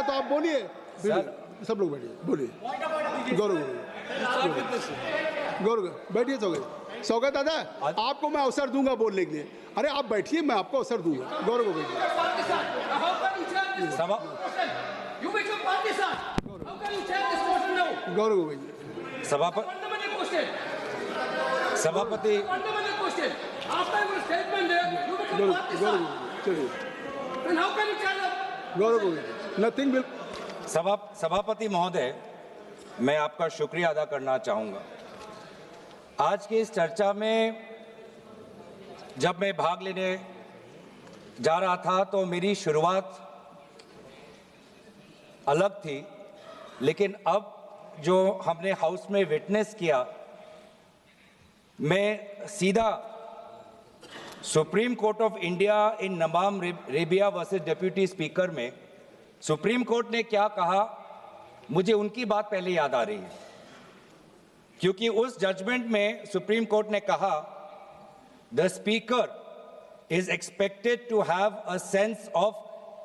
है तो आप बोलिए, सब लोग बैठिए, बोलिए। गौरव बैठिए। सौगत दादा, आपको मैं अवसर दूंगा बोलने के लिए। अरे आप बैठिए, मैं आपको अवसर दूंगा। गौरव को बैठिए। गौरव को बैठिए। सभापति नथिंग विल। सभापति महोदय, मैं आपका शुक्रिया अदा करना चाहूँगा। आज की इस चर्चा में जब मैं भाग लेने जा रहा था तो मेरी शुरुआत अलग थी, लेकिन अब जो हमने हाउस में विटनेस किया, मैं सीधा Supreme Court of India in नमाम रेबिया वर्सेस डिप्टी स्पीकर में सुप्रीम कोर्ट ने क्या कहा, मुझे उनकी बात पहले याद आ रही है, क्योंकि उस जजमेंट में सुप्रीम कोर्ट ने कहा the speaker is expected to have a sense of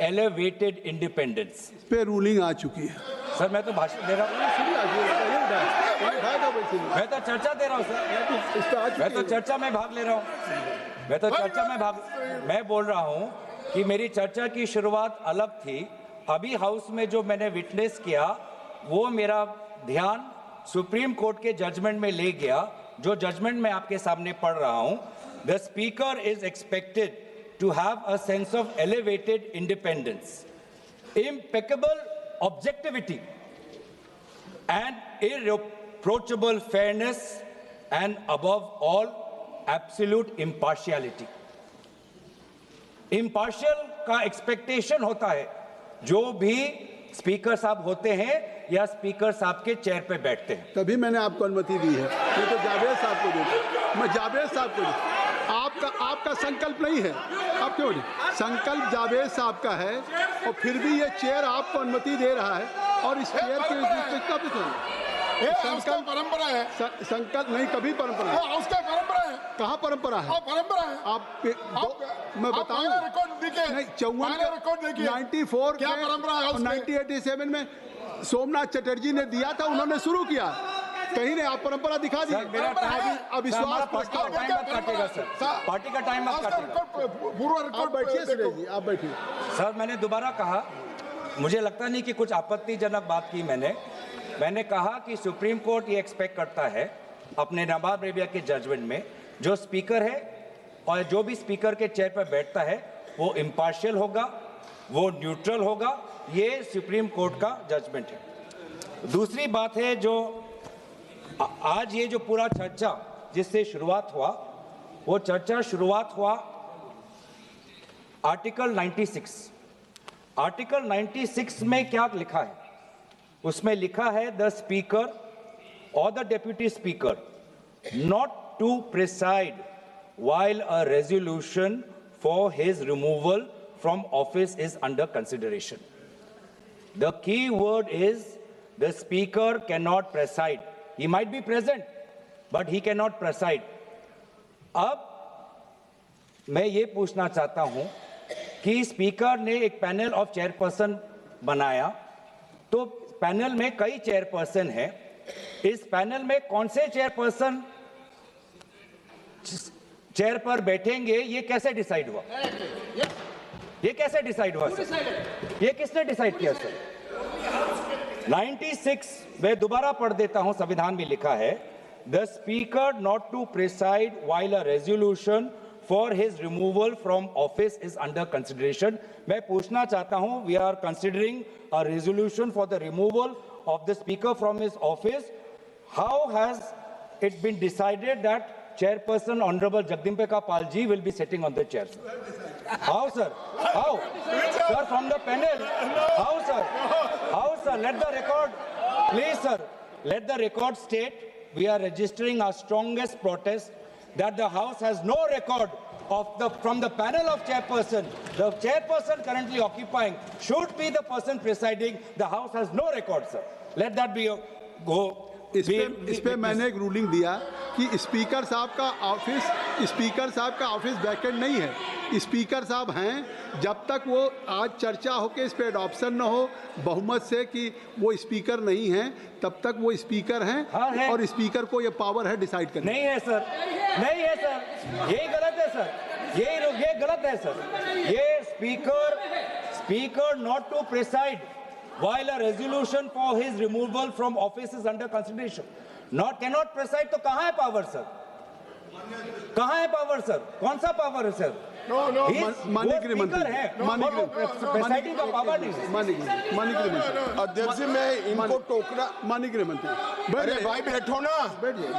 elevated independence. इस पे रूलिंग आ चुकी है। सर मैं तो भाषण दे रहा हूँ, मैं तो चर्चा दे रहा हूँ सर, मैं तो चर्चा में भाग ले रहा हूँ, मैं बोल रहा हूँ कि मेरी चर्चा की शुरुआत अलग थी। अभी हाउस में जो मैंने विटनेस किया वो मेरा ध्यान सुप्रीम कोर्ट के जजमेंट में ले गया, जो जजमेंट मैं आपके सामने पढ़ रहा हूँ। The speaker is expected to have a sense of elevated independence, impeccable objectivity, and irreproachable fairness, and above all, absolute impartiality. Impartial का expectation होता है जो भी स्पीकर साहब होते हैं या स्पीकर साहब के चेयर पे बैठते हैं। तभी मैंने आपको अनुमति दी है, मैं तो जावेद साहब को देता, मैं जावेद साहब को। आपका संकल्प नहीं है, आप क्यों नहीं? संकल्प जावेद साहब का है, और फिर भी ये चेयर आपको अनुमति दे रहा है, और इस चेयर के संकल्प परंपरा है। संकल्प नहीं, कभी परंपरा है, उसका परंपरा है। कहाँ परंपरा है? परंपरा है। आप मैं बताऊं, नहीं 94 क्या परंपरा है? 1987 में सोमनाथ चटर्जी ने दिया था, उन्होंने शुरू किया। कहीं नहीं, आप परंपरा दिखा दी। अविश्वास पार्टी का टाइम मत काटेगा सर, पार्टी का टाइम मत काटेगा। आप बैठिए सुरेश जी, आप बैठिए। सर मैंने दोबारा कहा, मुझे लगता नहीं कि कुछ आपत्तिजनक बात की मैंने कहा कि सुप्रीम कोर्ट ये एक्सपेक्ट करता है अपने नवाब रेबिया के जजमेंट में, जो स्पीकर है और जो भी स्पीकर के चेयर पर बैठता है वो इम्पार्शियल होगा, वो न्यूट्रल होगा। ये सुप्रीम कोर्ट का जजमेंट है। दूसरी बात है, जो आज ये जो पूरा चर्चा जिससे शुरुआत हुआ, वो चर्चा शुरुआत हुआ आर्टिकल 96। आर्टिकल 96 में क्या लिखा है? उसमें लिखा है द स्पीकर और the deputy speaker not to preside while a resolution for his removal from office is under consideration. The key word is the speaker cannot preside. He might be present, but he cannot preside. अब मैं ये पूछना चाहता हूं कि speaker ने एक panel of chairperson बनाया, तो पैनल में कई चेयरपर्सन हैं। इस पैनल में कौन से चेयरपर्सन चेयर पर बैठेंगे, ये कैसे डिसाइड हुआ? ये कैसे डिसाइड हुआ सर? ये किसने डिसाइड किया सर? 96 मैं दोबारा पढ़ देता हूं, संविधान में लिखा है the speaker not to preside while a resolution for his removal from office is under consideration. मैं पूछना चाहता हूं, we are considering a resolution for the removal of the speaker from his office. How has it been decided that Chairperson Honorable Jagdimpeka Pal ji will be sitting on the chair, sir? How, sir? How? Sir, from the panel. How, sir? How, sir? Let the record, please, sir. Let the record state we are registering our strongest protest that the House has no record of from the panel of chairperson. The chairperson currently occupying should be the person presiding. The House has no record, sir. Let that be go इस पे मैंने एक ruling दिया कि speaker साहब का office vacant नहीं है। स्पीकर साहब हैं जब तक वो आज चर्चा हो के इस पे अडॉप्शन न हो बहुमत से कि वो स्पीकर नहीं हैं, तब तक वो स्पीकर हैं। हाँ है। और स्पीकर को ये पावर है डिसाइड करने। नहीं है सर, नहीं है सर, यही गलत है सर, ये गलत है सर। ये speaker not to preside while a resolution for his removal from office is under consideration, cannot preside, तो कहाँ है पावर सर? कहाँ है पावर सर? कौन सा पावर है सर? माननीय गृहमंत्री है, प्रेसाइडिंग का पावर नहीं है। माननीय गृहमंत्री अध्यक्ष जी, मैं इनको टोकना। माननीय गृहमंत्री अरे भाई बैठो ना, बैठ जाइए,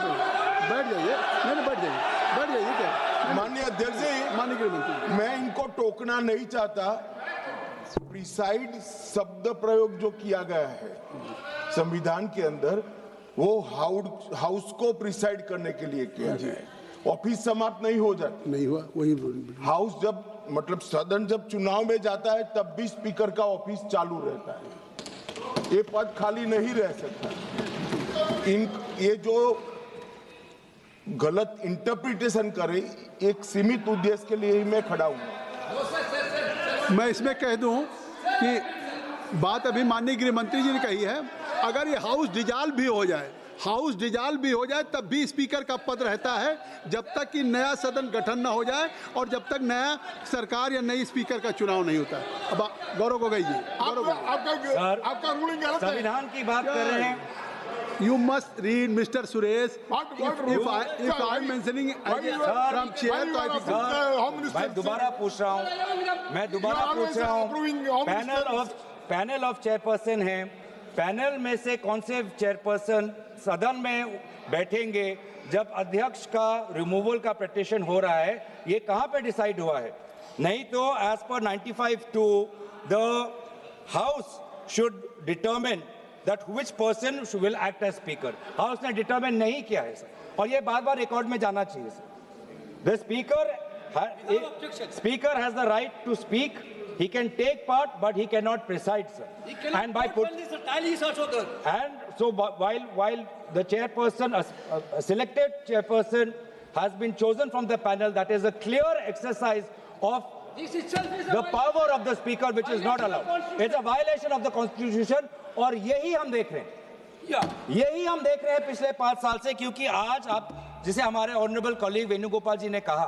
बैठ जाइए क्या? माननीय अध्यक्ष जी, माननीय गृहमंत्री, मैं इनको टोकना नहीं चाहता। प्रिसाइड शब्द प्रयोग जो किया गया है संविधान के अंदर, वो हाउस को प्रिसाइड करने के लिए किया गया है। ऑफिस समाप्त नहीं हो जाती, नहीं हुआ वही हाउस जब मतलब सदन जब चुनाव में जाता है तब भी स्पीकर का ऑफिस चालू रहता है, ये पद खाली नहीं रह सकता। ये जो गलत इंटरप्रिटेशन करे, एक सीमित उद्देश्य के लिए ही मैं खड़ा हूं। मैं इसमें कह दूं कि बात अभी माननीय गृह मंत्री जी ने कही है, अगर ये हाउस डिजॉल्व भी हो जाए तब भी स्पीकर का पद रहता है जब तक कि नया सदन गठन न हो जाए और जब तक नया सरकार या नई स्पीकर का चुनाव नहीं होता है। अब गौरव गोगोई जी, आपका रूलिंग गलत है। संविधान की बात कर रहे हैं। You must read, Mr. Suresh. If I am mentioning from chair, तो I think मैं दोबारा पूछ रहा हूँ, पैनल ऑफ चेयरपर्सन है, पैनल में से कौन से चेयरपर्सन सदन में बैठेंगे जब अध्यक्ष का रिमूवल का पिटीशन हो रहा है, ये कहाँ पे डिसाइड हुआ है? नहीं तो as per 95(2) the house should determine that which person will act as speaker. House ने डिटरमिन नहीं किया है सर, और ये बार-बार रिकॉर्ड में जाना चाहिए sir. The speaker has the right to speak. He can take part, but he cannot preside, sir. And by and so while the chairperson, a selected chairperson, has been chosen from the panel, that is a clear exercise of the power of the speaker, which is not allowed. It's a violation of the constitution. और यही हम देख रहे हैं पिछले 5 साल से, क्योंकि आज आप, जिसे हमारे ऑनरेबल कॉलीग वेणुगोपाल जी ने कहा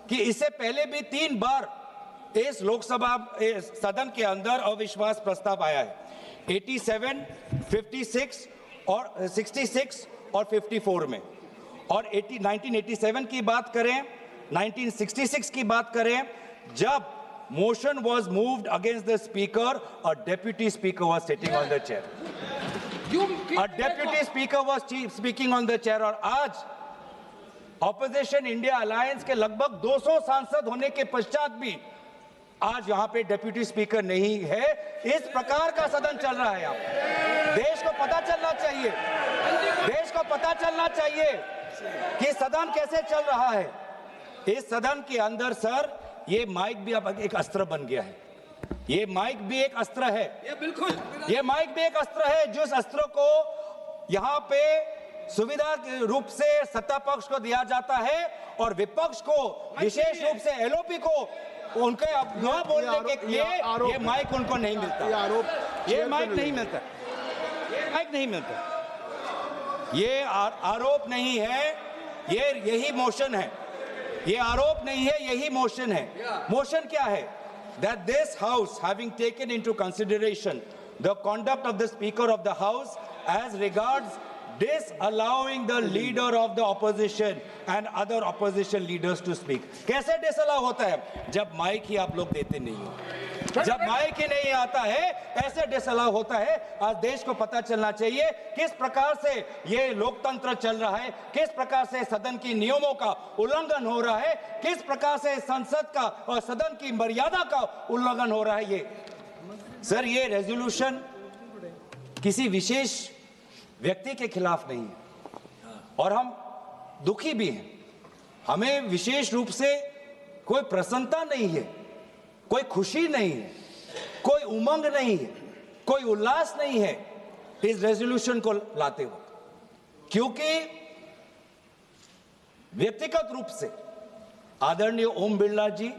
कि इससे पहले भी 3 बार इस लोकसभा सदन के अंदर अविश्वास प्रस्ताव आया है, 87, 56 और 66 और 54 में। और 1987 की बात करें, 1966 की बात करें, जब motion was moved against the speaker, a deputy speaker was sitting on the chair. A deputy speaker was speaking on the chair। और आज ऑपोजिशन इंडिया अलायंस के लगभग 200 सांसद होने के पश्चात भी आज यहाँ पे डेप्यूटी स्पीकर नहीं है। इस प्रकार का सदन चल रहा है यहाँ। देश को पता चलना चाहिए कि सदन कैसे चल रहा है। इस सदन के अंदर सर, ये माइक भी अब एक अस्त्र बन गया है। ये माइक भी एक अस्त्र है, ये माइक भी एक अस्त्र है, जिस अस्त्र को यहाँ पे सुविधा के रूप से सत्ता पक्ष को दिया जाता है और विपक्ष को, विशेष रूप से एलओपी को, उनके न बोलने के लिए ये माइक उनको नहीं मिलता। ये माइक नहीं मिलता, ये आरोप नहीं है, ये यही मोशन है। ये आरोप नहीं है, यही मोशन है। मोशन क्या है? That this house, having taken into consideration the conduct of the speaker of the house as regards disallowing the leader of the opposition and other opposition leaders to speak। कैसे disallow होता है? जब mic ही आप लोग देते नहीं हो, जब माइक ही नहीं आता है, ऐसे डिसअलाउ होता है। आज देश को पता चलना चाहिए किस प्रकार से ये लोकतंत्र चल रहा है, किस प्रकार से सदन की नियमों का उल्लंघन हो रहा है, किस प्रकार से संसद का और सदन की मर्यादा का उल्लंघन हो रहा है। ये सर, ये रेजोल्यूशन किसी विशेष व्यक्ति के खिलाफ नहीं है और हम दुखी भी हैं। हमें विशेष रूप से कोई प्रसन्नता नहीं है, कोई खुशी नहीं है, कोई उमंग नहीं है, कोई उल्लास नहीं है इस रेजोल्यूशन को लाते हुए। क्योंकि व्यक्तिगत रूप से आदरणीय ओम बिरला जी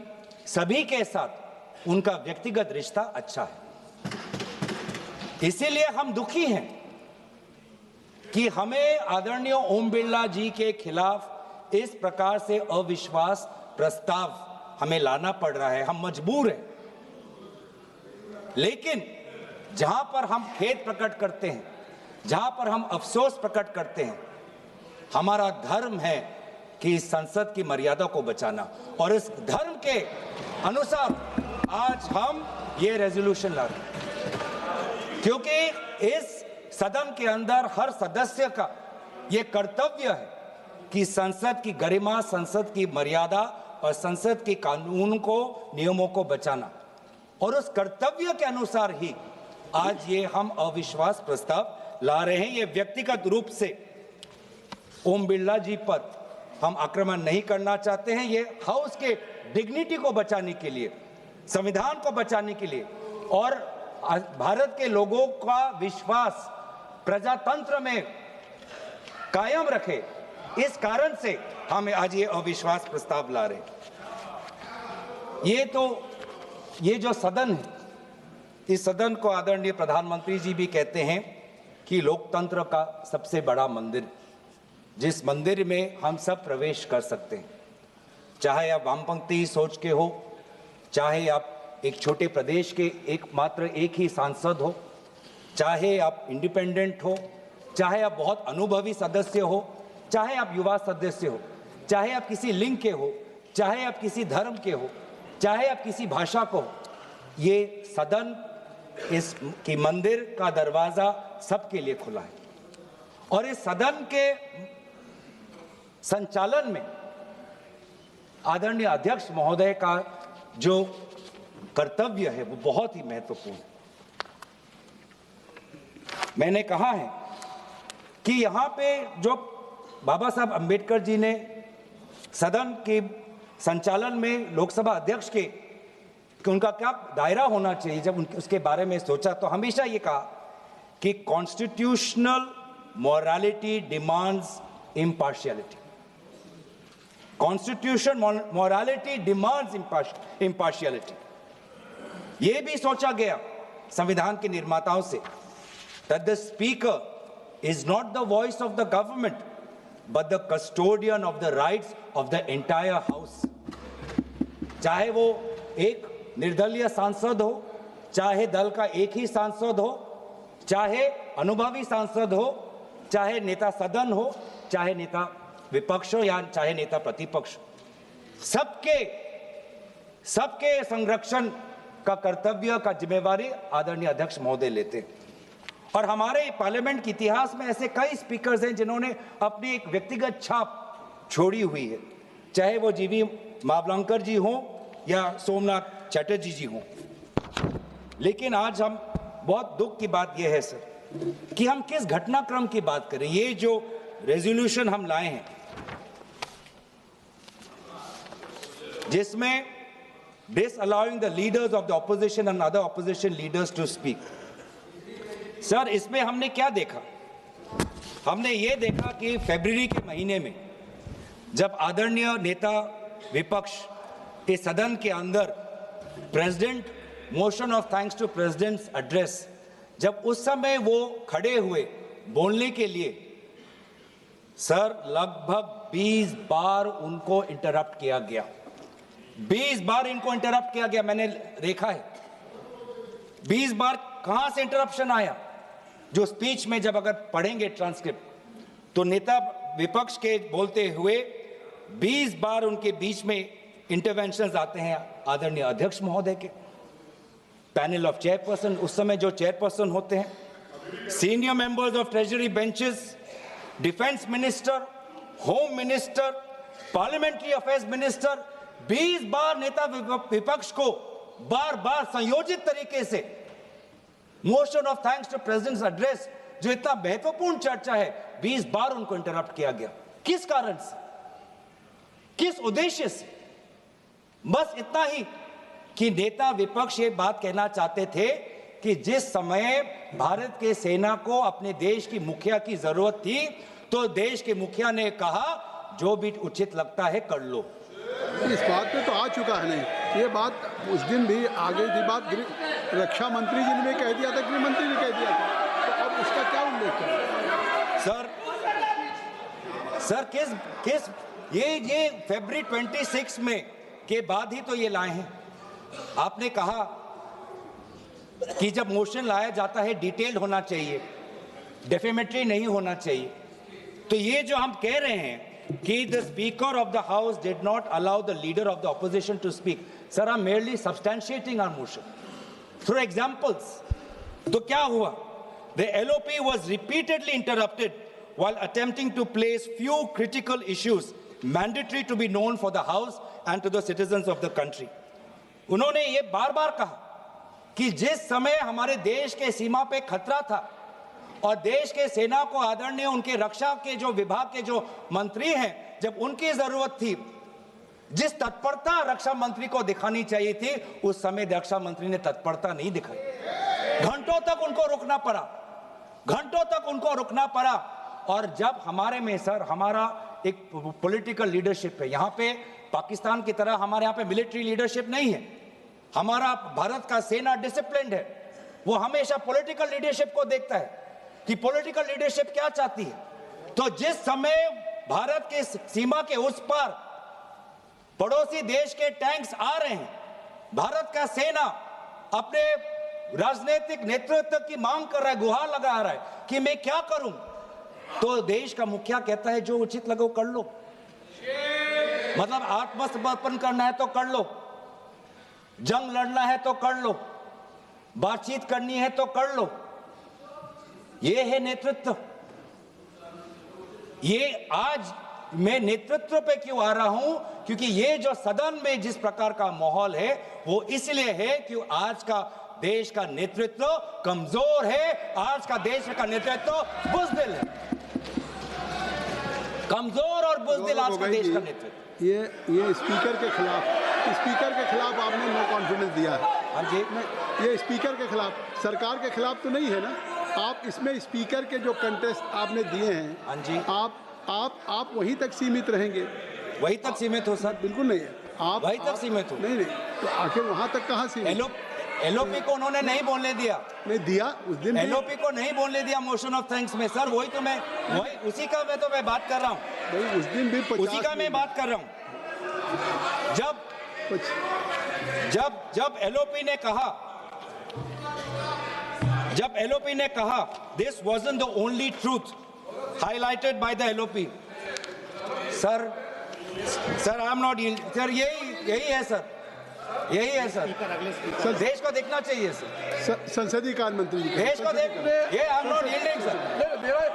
सभी के साथ उनका व्यक्तिगत रिश्ता अच्छा है। इसीलिए हम दुखी हैं कि हमें आदरणीय ओम बिरला जी के खिलाफ इस प्रकार से अविश्वास प्रस्ताव हमें लाना पड़ रहा है। हम मजबूर हैं, लेकिन जहां पर हम खेद प्रकट करते हैं, जहां पर हम अफसोस प्रकट करते हैं, हमारा धर्म है कि संसद की मर्यादा को बचाना, और इस धर्म के अनुसार आज हम ये रेजोल्यूशन ला रहे हैं, क्योंकि इस सदन के अंदर हर सदस्य का ये कर्तव्य है कि संसद की गरिमा, संसद की मर्यादा और संसद के कानून को, नियमों को बचाना, और उस कर्तव्य के अनुसार ही आज ये हम अविश्वास प्रस्ताव ला रहे हैं। ये व्यक्तिगत रूप से ओम बिरला जी पर हम आक्रमण नहीं करना चाहते हैं। ये हाउस के डिग्निटी को बचाने के लिए, संविधान को बचाने के लिए और भारत के लोगों का विश्वास प्रजातंत्र में कायम रखे, इस कारण से हम आज ये अविश्वास प्रस्ताव ला रहे हैं। ये जो सदन है, इस सदन को आदरणीय प्रधानमंत्री जी भी कहते हैं कि लोकतंत्र का सबसे बड़ा मंदिर, जिस मंदिर में हम सब प्रवेश कर सकते हैं, चाहे आप वामपंथी सोच के हो, चाहे आप एक छोटे प्रदेश के एक ही सांसद हो, चाहे आप इंडिपेंडेंट हो, चाहे आप बहुत अनुभवी सदस्य हो, चाहे आप युवा सदस्य हो, चाहे आप किसी लिंग के हो, चाहे आप किसी धर्म के हो, चाहे आप किसी भाषा को हो, ये सदन, इस की मंदिर का दरवाजा सबके लिए खुला है। और इस सदन के संचालन में आदरणीय अध्यक्ष महोदय का जो कर्तव्य है वो बहुत ही महत्वपूर्ण है। मैंने कहा है कि यहाँ पे जो बाबा साहब अंबेडकर जी ने सदन के संचालन में लोकसभा अध्यक्ष के उनका क्या दायरा होना चाहिए, जब उसके बारे में सोचा तो हमेशा ये कहा कि constitutional morality demands impartiality. Constitution morality demands impartiality. ये भी सोचा गया संविधान के निर्माताओं से that the speaker is not the voice of the government but the custodian of the rights of the entire house। चाहे वो एक निर्दलीय सांसद हो, चाहे दल का एक ही सांसद हो, चाहे अनुभवी सांसद हो, चाहे नेता सदन हो, चाहे नेता विपक्ष हो या चाहे नेता प्रतिपक्ष, सबके संरक्षण का कर्तव्य का जिम्मेवारी आदरणीय अध्यक्ष महोदय लेते हैं। और हमारे पार्लियामेंट के इतिहास में ऐसे कई स्पीकर्स हैं जिन्होंने अपनी एक व्यक्तिगत छाप छोड़ी हुई है, चाहे वो जीवी मावलंकर जी हों या सोमनाथ चटर्जी जी हों। लेकिन आज हम बहुत दुख की बात यह है सर कि हम किस घटनाक्रम की बात करें। ये जो रेजोल्यूशन हम लाए हैं जिसमें disallowing the leaders of the opposition and other opposition leaders to speak, sir इसमें हमने क्या देखा? हमने ये देखा कि फरवरी के महीने में जब आदरणीय नेता विपक्ष के सदन के अंदर president motion of thanks to president's address, जब उस समय वो खड़े हुए बोलने के लिए, सर लगभग 20 बार उनको इंटरप्ट किया गया। 20 बार इनको इंटरप्ट किया गया, मैंने देखा है। 20 बार कहां से इंटरप्शन आया? जो स्पीच में जब अगर पढ़ेंगे ट्रांसक्रिप्ट तो नेता विपक्ष के बोलते हुए 20 बार उनके बीच में इंटरवेंशंस आते हैं आदरणीय अध्यक्ष महोदय के, पैनल ऑफ चेयरपर्सन, उस समय जो चेयरपर्सन होते हैं, senior members of treasury benches, defence minister, home minister, parliamentary affairs minister, 20 बार नेता विपक्ष को बार बार संयोजित तरीके से motion of thanks to president's address, जो इतना महत्वपूर्ण चर्चा है, 20 बार उनको इंटरप्ट किया गया। किस कारण से, किस उद्देश्य से? बस इतना ही कि नेता विपक्ष ये बात कहना चाहते थे कि जिस समय भारत के सेना को अपने देश की मुखिया की जरूरत थी तो देश के मुखिया ने कहा जो भी उचित लगता है कर लो। इस बात पे तो आ चुका है नहीं, ये बात उस दिन भी आ गई थी बात, रक्षा मंत्री जी ने भी कह दिया था, गृह मंत्री ने कह दिया था, तो अब उसका क्या उल्लेख है? सर किस ये फरवरी 26 में के बाद ही तो ये लाए हैं। आपने कहा कि जब मोशन लाया जाता है डिटेल्ड होना चाहिए, डेफेमेटरी नहीं होना चाहिए। तो ये जो हम कह रहे हैं कि the Speaker of the House did not allow the leader of the opposition to speak. Sir, I'm merely substantiating our motion through examples. तो क्या हुआ? The LOP was repeatedly interrupted while attempting to place few critical issues mandatory to be known for the House and to the citizens of the country. उन्होंने ये बार-बार कहा कि जिस समय हमारे देश के सीमा पे खतरा था और देश के सेना को आदरणीय उनके रक्षा के जो विभाग के जो मंत्री हैं, जब उनकी जरूरत थी, जिस तत्परता रक्षा मंत्री को दिखानी चाहिए थी, उस समय रक्षा मंत्री ने तत्परता नहीं दिखाई। घंटों तक उनको रुकना पड़ा। और जब हमारे में सर हमारा एक पॉलिटिकल लीडरशिप है, यहाँ पे पाकिस्तान की तरह हमारे यहाँ पे मिलिट्री लीडरशिप नहीं है। हमारा भारत का सेना डिसिप्लिन्ड है, वो हमेशा पॉलिटिकल लीडरशिप को देखता है कि पॉलिटिकल लीडरशिप क्या चाहती है। तो जिस समय भारत के सीमा के उस पार पड़ोसी देश के टैंक्स आ रहे हैं, भारत का सेना अपने राजनीतिक नेतृत्व की मांग कर रहा है, गुहार लगा रहा है कि मैं क्या करूं, तो देश का मुखिया कहता है जो उचित लगे कर लो। मतलब आत्मसमर्पण करना है तो कर लो, जंग लड़ना है तो कर लो, बातचीत करनी है तो कर लो। ये है नेतृत्व। ये आज मैं नेतृत्व पे क्यों आ रहा हूं, क्योंकि ये जो सदन में जिस प्रकार का माहौल है वो इसलिए है कि आज का देश का नेतृत्व कमजोर है, आज का देश का नेतृत्व बुज़दिल है, कमजोर और बुज़दिल आज का देश का नेतृत्व। ये स्पीकर के खिलाफ आपने नो कॉन्फिडेंस दिया है। हाँ जी, ये स्पीकर के खिलाफ, सरकार के खिलाफ तो नहीं है ना। आप इसमें स्पीकर के जो कंटेस्ट आपने दिए हैं, हाँ जी, आप वहीं तक सीमित रहेंगे। वहीं तक सीमित हो सर? बिल्कुल नहीं है, आप वहीं तक सीमित हो। नहीं, तो आखिर वहां तक कहाँ सीमित? एलओपी को उन्होंने नहीं बोलने दिया, नहीं दिया उस दिन, एलओपी को नहीं बोलने दिया मोशन ऑफ थैंक्स में सर। वही उसी का मैं बात कर रहा हूँ। उस दिन भी उसी का मैं बात कर रहा हूँ। जब एलओपी ने कहा this wasn't the only truth highlighted by the LOP, sir I am not, sir यही है सर, यही है सर। देश को देखना चाहिए सर, संसदीय कार्य मंत्री जी देश को देख, ये I am not yielding sir.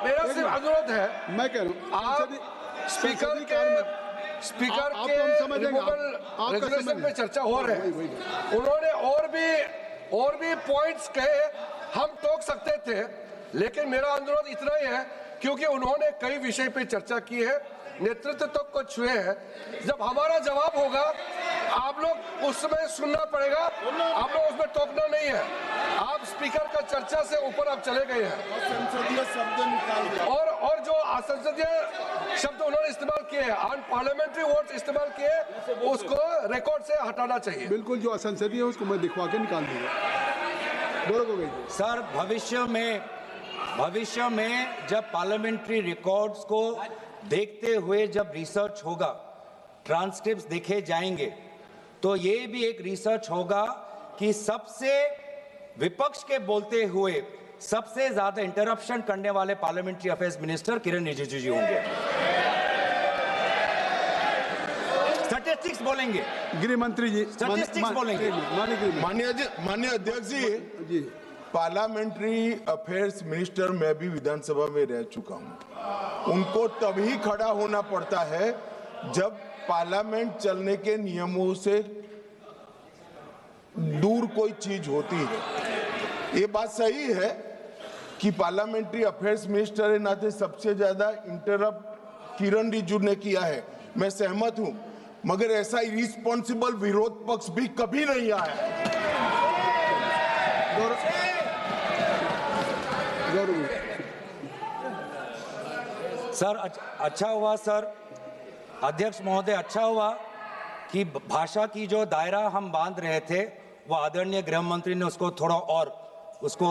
मेरा सिर्फ अनुरोध है, मैं कह रहा हूँ आप स्पीकर के रेजोल्यूशन पे चर्चा हो रहे हैं, उन्होंने और भी पॉइंट्स कहे, हम टोक सकते थे, लेकिन मेरा अनुरोध इतना ही है क्योंकि उन्होंने कई विषय पे चर्चा की है, नेतृत्व तक को छुए हैं। जब हमारा जवाब होगा आप लोग उसमें सुनना पड़ेगा, आप लोग उसमें टोकना नहीं है। आप स्पीकर का चर्चा से ऊपर आप चले गए हैं, संसदीय शब्द निकाल दिया और जो असंसदीय शब्द उन्होंने इस्तेमाल किए हैं, अनपार्लियामेंट्री वर्ड्स इस्तेमाल किए, उसको रिकॉर्ड से हटाना चाहिए। बिल्कुल, जो असंसदीय है उसको मैं दिखवा के निकाल दूंगा। बोलो सर, भविष्य में जब पार्लियामेंट्री रिकॉर्ड्स को देखते हुए जब रिसर्च होगा, ट्रांसक्रिप्ट्स देखे जाएंगे, तो ये भी एक रिसर्च होगा कि सबसे विपक्ष के बोलते हुए सबसे ज्यादा इंटरप्शन करने वाले पार्लियामेंट्री अफेयर्स मिनिस्टर किरण रिजिजू जी होंगे। स्टैटिस्टिक्स बोलेंगे, गृह मंत्री जी स्टैटिस्टिक्स बोलेंगे। माननीय अध्यक्ष जी, पार्लियामेंट्री अफेयर्स मिनिस्टर मैं भी विधानसभा में रह चुका हूं। उनको तभी खड़ा होना पड़ता है जब पार्लियामेंट चलने के नियमों से दूर कोई चीज होती है। ये बात सही है कि पार्लियामेंट्री अफेयर्स मिनिस्टर के नाते सबसे ज्यादा इंटरप्ट किरण रिजिजू ने किया है, मैं सहमत हूं, मगर ऐसा इरिस्पॉन्सिबल विरोध पक्ष भी कभी नहीं आया। सर अच्छा हुआ सर, अध्यक्ष महोदय, अच्छा हुआ कि भाषा की जो दायरा हम बांध रहे थे वो आदरणीय गृह मंत्री ने उसको थोड़ा और उसको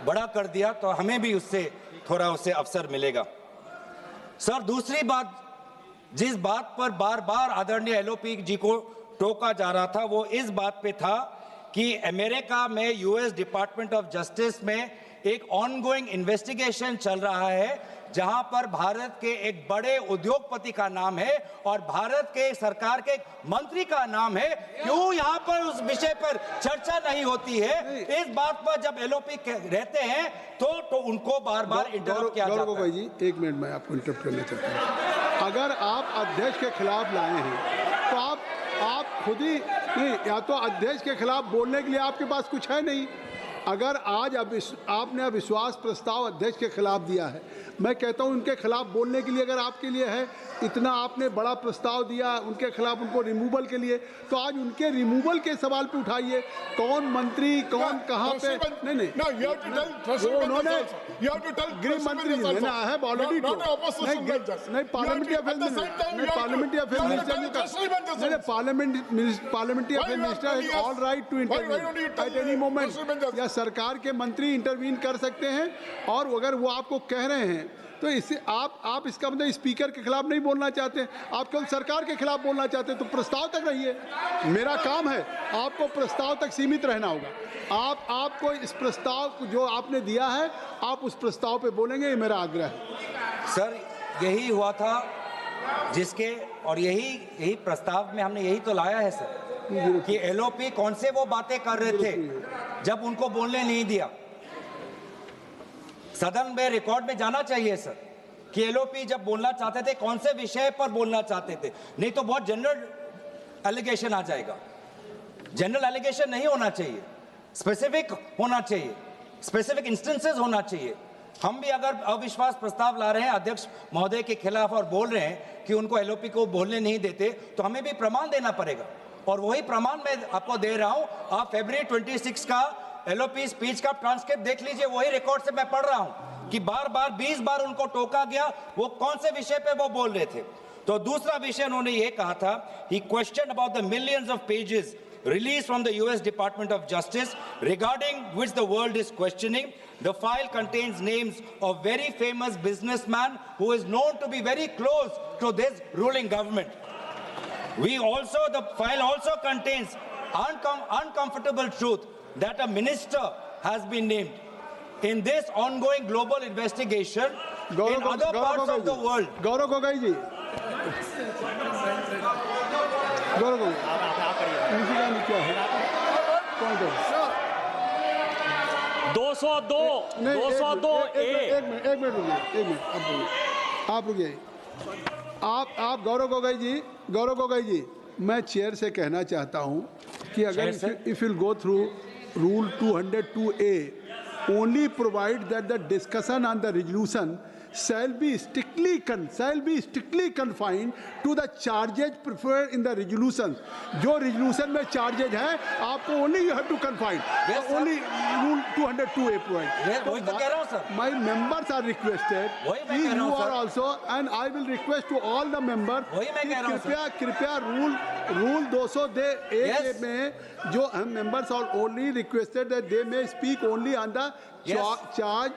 बड़ा कर दिया, तो हमें भी उससे थोड़ा उससे अवसर मिलेगा। सर दूसरी बात, जिस बात पर बार बार आदरणीय एलओपी जी को टोका जा रहा था वो इस बात पे था कि अमेरिका में यूएस डिपार्टमेंट ऑफ जस्टिस में एक ऑनगोइंग इन्वेस्टिगेशन चल रहा है जहां पर भारत के एक बड़े उद्योगपति का नाम है और भारत के सरकार के एक मंत्री का नाम है। क्यों यहां पर उस विषय पर चर्चा नहीं होती है? इस बात पर जब एलओपी रहते हैं तो उनको बार बार इंटरप्ट किया जाता है। जी एक मिनट मैं आपको इंटरप्ट करना चाहता हूं। अगर आप अध्यक्ष के खिलाफ लाए हैं तो आप खुद ही नहीं, या तो अध्यक्ष के खिलाफ बोलने के लिए आपके पास कुछ है नहीं। अगर आज आपने अविश्वास प्रस्ताव अध्यक्ष के खिलाफ दिया है, मैं कहता हूं उनके खिलाफ बोलने के लिए अगर आपके लिए है, इतना आपने बड़ा प्रस्ताव दिया उनके खिलाफ, उनको रिमूवल के लिए, तो आज उनके रिमूवल के सवाल पे उठाइए। कौन मंत्री कौन कहां पे, नहीं वो उन्होंने गृह मंत्री जी ने आई हैव ऑलरेडी नहीं parliamentary affair minister is all right to intervene at any moment. या सरकार के मंत्री इंटरवीन कर सकते हैं और अगर वो आपको कह रहे हैं तो इससे आप इसका मतलब स्पीकर के खिलाफ नहीं बोलना चाहते, आप केवल सरकार के खिलाफ बोलना चाहते हैं, तो प्रस्ताव तक रहिए। मेरा काम है, आपको प्रस्ताव तक सीमित रहना होगा। आपको इस प्रस्ताव जो आपने दिया है आप उस प्रस्ताव पे बोलेंगे, ये मेरा आग्रह है। सर यही हुआ था जिसके, और यही प्रस्ताव में हमने यही तो लाया है सर कि एलओपी कौन से वो बातें कर रहे थे जब उनको बोलने नहीं दिया। सदन में रिकॉर्ड में जाना चाहिए सर कि एलओपी जब बोलना चाहते थे कौन से विषय पर बोलना चाहते थे, नहीं तो बहुत जनरल एलिगेशन आ जाएगा। जनरल एलिगेशन नहीं होना चाहिए, स्पेसिफिक होना चाहिए, स्पेसिफिक इंस्टेंसेस होना चाहिए। हम भी अगर अविश्वास प्रस्ताव ला रहे हैं अध्यक्ष महोदय के खिलाफ और बोल रहे हैं कि उनको एलओपी को बोलने नहीं देते, तो हमें भी प्रमाण देना पड़ेगा और वही प्रमाण मैं आपको दे रहा हूं। आप फरवरी 26 का एलओपी स्पीच का ट्रांसक्रिप्ट देख लीजिए, वही रिकॉर्ड से मैं पढ़ रहा हूं कि बार बार 20 बार उनको टोका गया, वो कौन से विषय पे वो बोल रहे थे। तो दूसरा विषय उन्होंने ये कहा था, he question about the millions of pages released from the US Department of Justice regarding which the world is questioning. The file contains names of very famous businessman who is known to be very close to this ruling government. The file also contains uncomfortable truth that a minister has been named in this ongoing global investigation in other parts of the world. Gaurav Gogoi जी, गौरव गोगोई क्या है? 202 एक minute रुकिए, आप रुकिए। आप गौरव गोगोई जी, मैं chair से कहना चाहता हूं कि अगर if will go through rule 202A only provide that the discussion on the resolution shall be strictly confined to the charges preferred in the resolution. जो resolution में charges है आपको only you have to confine. Only rule 202A provide. वही तो कह रहा हूँ sir. My members are requested. You are also, and I will request to all the members. कृपया rule 202A में जो हम members are only requested that they may speak only on the charge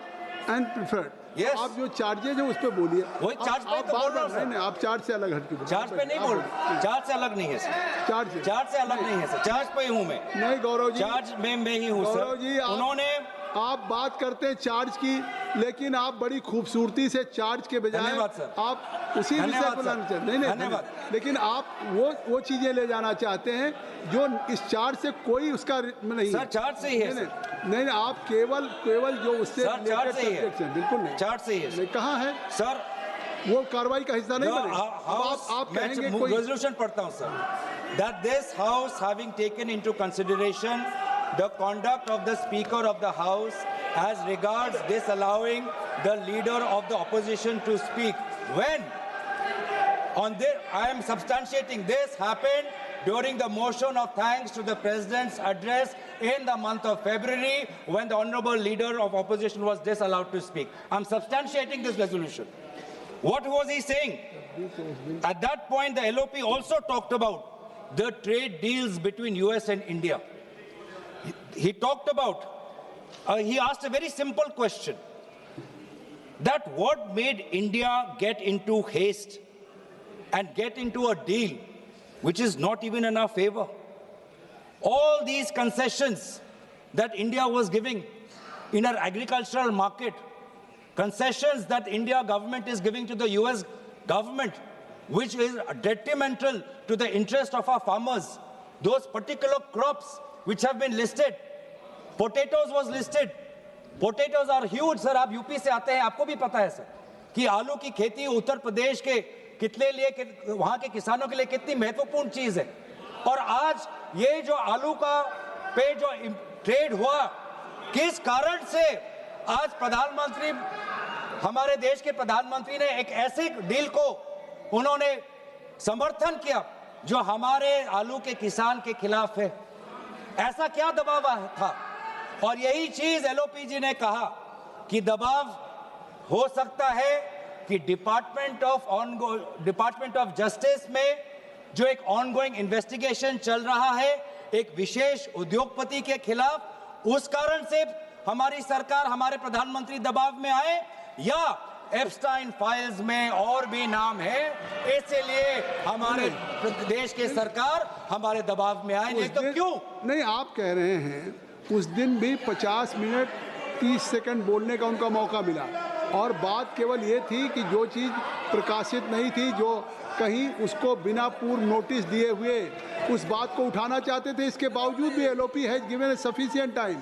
and preferred. Yes. आप जो charges है उस पे बोलिए। वही चार्ज पे तो बोल रहा हूं सर। नहीं, आप चार्ज से अलग हटके बोलिए। चार्ज पे नहीं बोल रहा, चार्ज से अलग नहीं है सर। चार्ज से अलग नहीं है सर, चार्ज पे ही हूं मैं। नहीं गौरव जी, चार्ज में मैं ही हूं सर। गौरव जी, उन्होंने आप बात करते हैं चार्ज की, लेकिन आप बड़ी खूबसूरती से चार्ज के बजाय आप उसी विषय को लाना चाहते हैं। नहीं, लेकिन आप वो चीजें ले जाना चाहते हैं जो इस चार्ज से कोई उसका नहीं सर, चार्ज से ही है। नहीं, आप केवल जो उससे चार्ज से ही है, बिल्कुल नहीं, चार्ज से ही है। कहाँ है सर? वो कार्रवाई का हिस्सा नहीं बने। आप कहेंगे कोई रेजोल्यूशन पढ़ता हूं sir, that this house having taken into consideration the conduct of the Speaker of the House as regards disallowing the leader of the opposition to speak. When on this, I am substantiating this happened during the motion of thanks to the President's address in the month of February when the Honorable Leader of Opposition was disallowed to speak. I am substantiating this resolution. What was he saying? At that point, the LOP also talked about the trade deals between US and India. He talked about, he asked a very simple question, that what made India get into haste and get into a deal which is not even in our favor? All these concessions that India was giving in our agricultural market, concessions that India government is giving to the US government, which is detrimental to the interest of our farmers. Those particular crops which have been listed, potatoes was listed. Potatoes are huge, sir. आप UP से आते हैं, आपको भी पता है sir कि आलू की खेती उत्तर प्रदेश के कितने लिए, वहां के किसानों के लिए कितनी महत्वपूर्ण चीज है। और आज ये जो आलू का पे जो ट्रेड हुआ, किस कारण से आज प्रधानमंत्री, हमारे देश के प्रधानमंत्री ने एक ऐसे डील को उन्होंने समर्थन किया जो हमारे आलू के किसान के खिलाफ है? ऐसा क्या दबाव था? और यही चीज एलओपी जी ने कहा कि दबाव हो सकता है कि डिपार्टमेंट ऑफ जस्टिस में जो एक ऑनगोइंग इन्वेस्टिगेशन चल रहा है एक विशेष उद्योगपति के खिलाफ, उस कारण से हमारी सरकार, हमारे प्रधानमंत्री दबाव में आए, या एप्स्टाइन फाइल्स में और भी नाम है, इसलिए हमारे देश की सरकार हमारे दबाव में आए? नहीं तो क्यों? नहीं, आप कह रहे हैं उस दिन भी 50 मिनट 30 सेकंड बोलने का उनका मौका मिला, और बात केवल ये थी कि जो चीज़ प्रकाशित नहीं थी, जो कहीं उसको बिना पूर्व नोटिस दिए हुए उस बात को उठाना चाहते थे, इसके बावजूद भी LOP has given A sufficient time.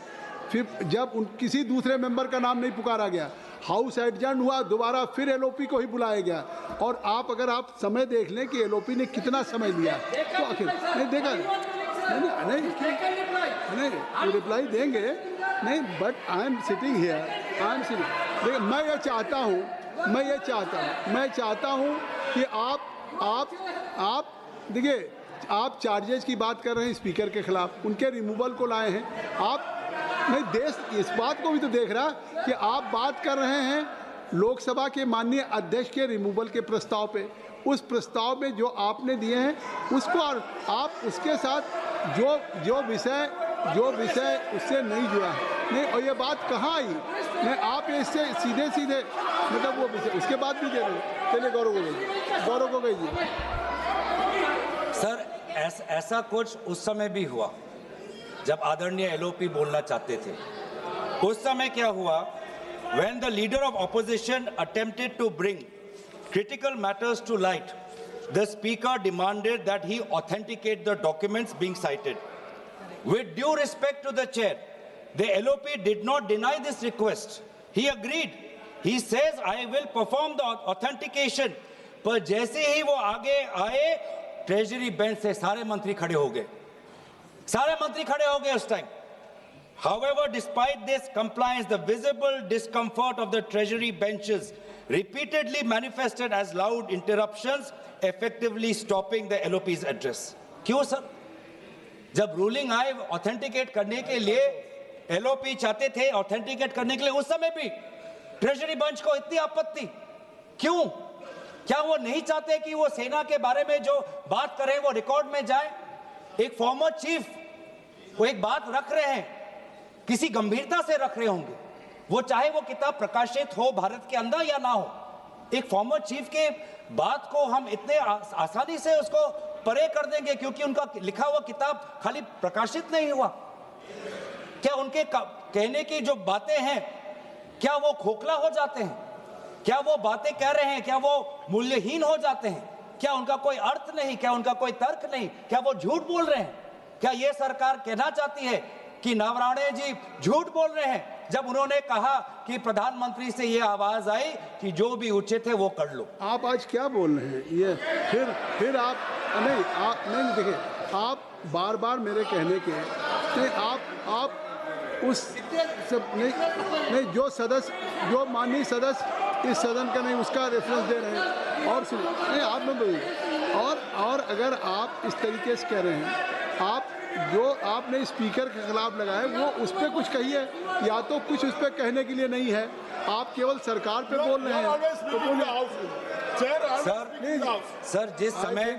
फिर जब किसी दूसरे मेंबर का नाम नहीं पुकारा गया, हाउस एडजर्न हुआ, दोबारा फिर एलओपी को ही बुलाया गया। और आप अगर आप समय देख लें कि एलओपी ने कितना समय लिया, तो आखिर नहीं देखा, नहीं रिप्लाई देंगे नहीं, but I am sitting here, I am sitting. देखिए, मैं ये चाहता हूँ कि आप देखिए, आप चार्जेस की बात कर रहे हैं स्पीकर के खिलाफ, उनके रिमूवल को लाए हैं आप। नहीं, देश इस बात को भी तो देख रहा कि आप बात कर रहे हैं लोकसभा के माननीय अध्यक्ष के रिमूवल के प्रस्ताव पे। उस प्रस्ताव में जो आपने दिए हैं उसको, आप उसके साथ जो विषय उससे नहीं जुड़ा है, नहीं, और ये बात कहाँ आई? नहीं, आप इससे सीधे मतलब वो विषय उसके बाद भी दे रहे हैं। चलिए गौरव को भेजिए। सर, ऐसा कुछ उस समय भी हुआ जब आदरणीय एलओपी बोलना चाहते थे। उस समय क्या हुआ? When the leader of opposition attempted to bring critical matters to light, the speaker demanded that he authenticate the documents being cited. With due respect to the chair, the LOP did not deny this request. He agreed. He says, I will perform the authentication. पर जैसे ही वो आगे आए, treasury bench से सारे मंत्री खड़े हो गए। उस time. However, despite this compliance, the visible discomfort of the treasury benches repeatedly manifested as loud interruptions, effectively stopping the LOP's address. क्यों सर? जब रूलिंग आए ऑथेंटिकेट करने के लिए, LOP चाहते थे ऑथेंटिकेट करने के लिए, उस समय भी ट्रेजरी बेंच को इतनी आपत्ति क्यों? क्या वो नहीं चाहते कि वो सेना के बारे में जो बात करें वो रिकॉर्ड में जाए? एक फॉर्मर चीफ वो एक बात रख रहे हैं, किसी गंभीरता से रख रहे होंगे, वो चाहे वो किताब प्रकाशित हो भारत के अंदर या ना हो। एक फॉर्मर चीफ के बात को हम इतने आसानी से उसको परे कर देंगे क्योंकि उनका लिखा हुआ किताब खाली प्रकाशित नहीं हुआ? क्या उनके कहने की जो बातें हैं, क्या वो खोखला हो जाते हैं? क्या वो बातें कह रहे हैं, क्या वो मूल्यहीन हो जाते हैं? क्या उनका कोई अर्थ नहीं? क्या उनका कोई तर्क नहीं? क्या वो झूठ बोल रहे हैं? क्या ये सरकार कहना चाहती है कि नवराणे जी झूठ बोल रहे हैं जब उन्होंने कहा कि प्रधानमंत्री से ये आवाज आई कि जो भी उचित है वो कर लो? आप आज क्या बोल रहे हैं? ये फिर आप नहीं देखिए, आप बार बार मेरे कहने के नहीं, आप उस सब नहीं जो सदस्य, जो माननीय सदस्य इस सदन का नहीं उसका रेफरेंस दे रहे हैं। और सुनिए, नहीं आप न बोलिए। और अगर आप इस तरीके से कह रहे हैं, आप जो आपने स्पीकर के खिलाफ लगाए वो उस पर कुछ कहिए, या तो कुछ उस पर कहने के लिए नहीं है आप केवल सरकार पे बोल रहे हैं तो बोलिए। सर जिस समय